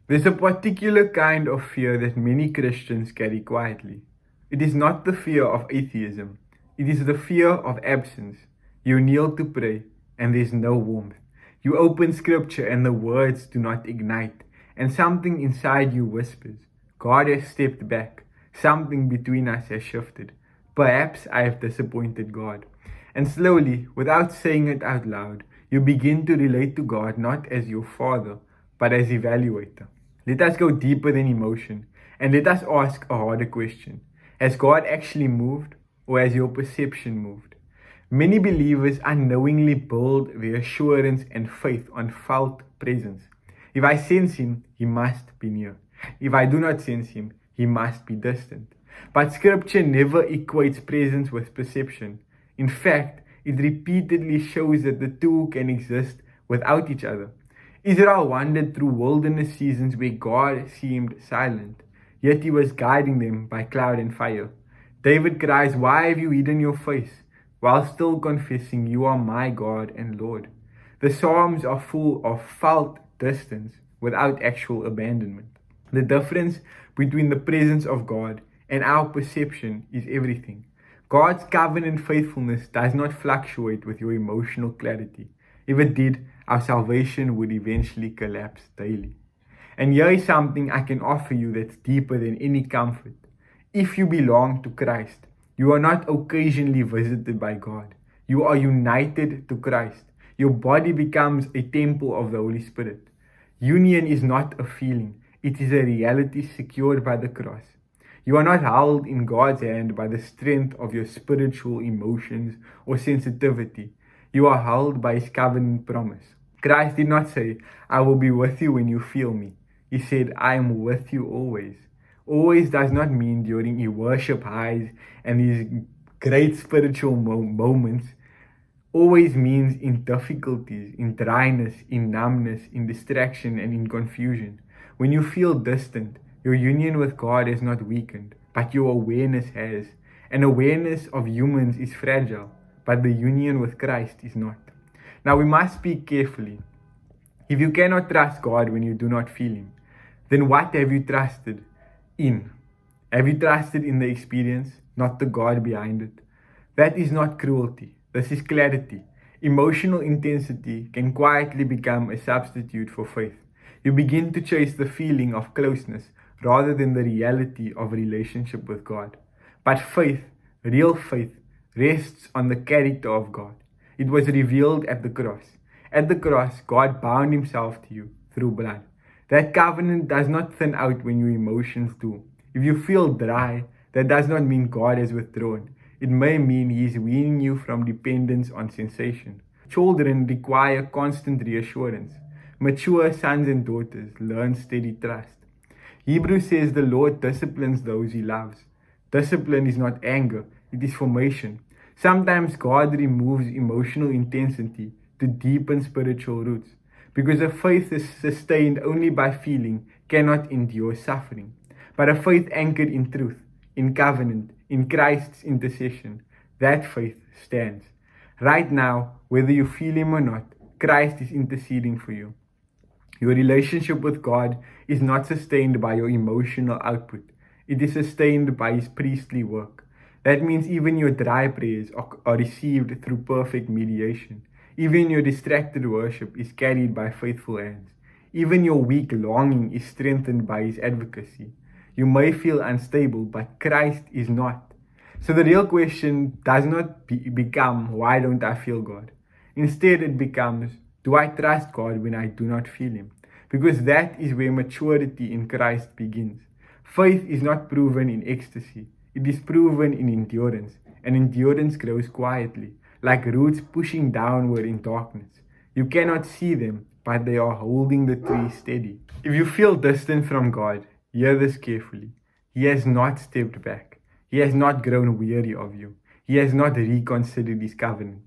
There's a particular kind of fear that many Christians carry quietly. It is not the fear of atheism, it is the fear of absence. You kneel to pray, and there's no warmth. You open scripture, and the words do not ignite, and something inside you whispers, God has stepped back, something between us has shifted. Perhaps I have disappointed God. And slowly, without saying it out loud, you begin to relate to God not as your father, but as evaluator. Let us go deeper than emotion and let us ask a harder question. Has God actually moved, or has your perception moved? Many believers unknowingly build their assurance and faith on felt presence. If I sense Him, He must be near. If I do not sense Him, He must be distant. But Scripture never equates presence with perception. In fact, it repeatedly shows that the two can exist without each other. Israel wandered through wilderness seasons where God seemed silent, yet He was guiding them by cloud and fire. David cries, Why have you hidden your face? While still confessing, You are my God and Lord. The Psalms are full of felt distance without actual abandonment. The difference between the presence of God and our perception is everything. God's covenant faithfulness does not fluctuate with your emotional clarity. If it did, our salvation would eventually collapse daily. And here is something I can offer you that's deeper than any comfort. If you belong to Christ, you are not occasionally visited by God. You are united to Christ. Your body becomes a temple of the Holy Spirit. Union is not a feeling, it is a reality secured by the cross. You are not held in God's hand by the strength of your spiritual emotions or sensitivity. You are held by His covenant promise. Christ did not say, I will be with you when you feel me. He said, I am with you always. Always does not mean during your worship highs and these great spiritual moments. Always means in difficulties, in dryness, in numbness, in distraction, and in confusion. When you feel distant, your union with God is not weakened, but your awareness has. And awareness of humans is fragile, but the union with Christ is not. Now we must speak carefully. If you cannot trust God when you do not feel Him, then what have you trusted in? Have you trusted in the experience, not the God behind it? That is not cruelty. This is clarity. Emotional intensity can quietly become a substitute for faith. You begin to chase the feeling of closeness rather than the reality of a relationship with God. But faith, real faith, rests on the character of God. It was revealed at the cross. At the cross, God bound Himself to you through blood. That covenant does not thin out when your emotions do. If you feel dry, that does not mean God has withdrawn. It may mean He is weaning you from dependence on sensation. Children require constant reassurance. Mature sons and daughters learn steady trust. Hebrews says the Lord disciplines those He loves. Discipline is not anger, it is formation. Sometimes God removes emotional intensity to deepen spiritual roots, because a faith is sustained only by feeling cannot endure suffering. But a faith anchored in truth, in covenant, in Christ's intercession, that faith stands. Right now, whether you feel Him or not, Christ is interceding for you. Your relationship with God is not sustained by your emotional output. It is sustained by His priestly work. That means even your dry prayers are received through perfect mediation. Even your distracted worship is carried by faithful hands. Even your weak longing is strengthened by His advocacy. You may feel unstable, but Christ is not. So the real question does not become, why don't I feel God? Instead, it becomes, do I trust God when I do not feel Him? Because that is where maturity in Christ begins. Faith is not proven in ecstasy. It is proven in endurance. And endurance grows quietly, like roots pushing downward in darkness. You cannot see them, but they are holding the tree steady. If you feel distant from God, hear this carefully. He has not stepped back. He has not grown weary of you. He has not reconsidered His covenant.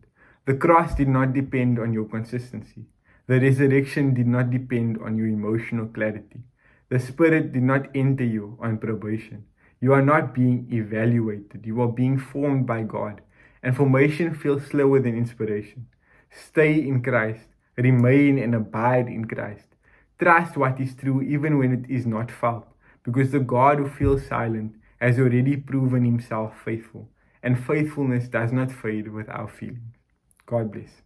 The cross did not depend on your consistency. The resurrection did not depend on your emotional clarity. The Spirit did not enter you on probation. You are not being evaluated. You are being formed by God. And formation feels slower than inspiration. Stay in Christ. Remain and abide in Christ. Trust what is true even when it is not felt, because the God who feels silent has already proven himself faithful, and faithfulness does not fade with our feelings. God bless.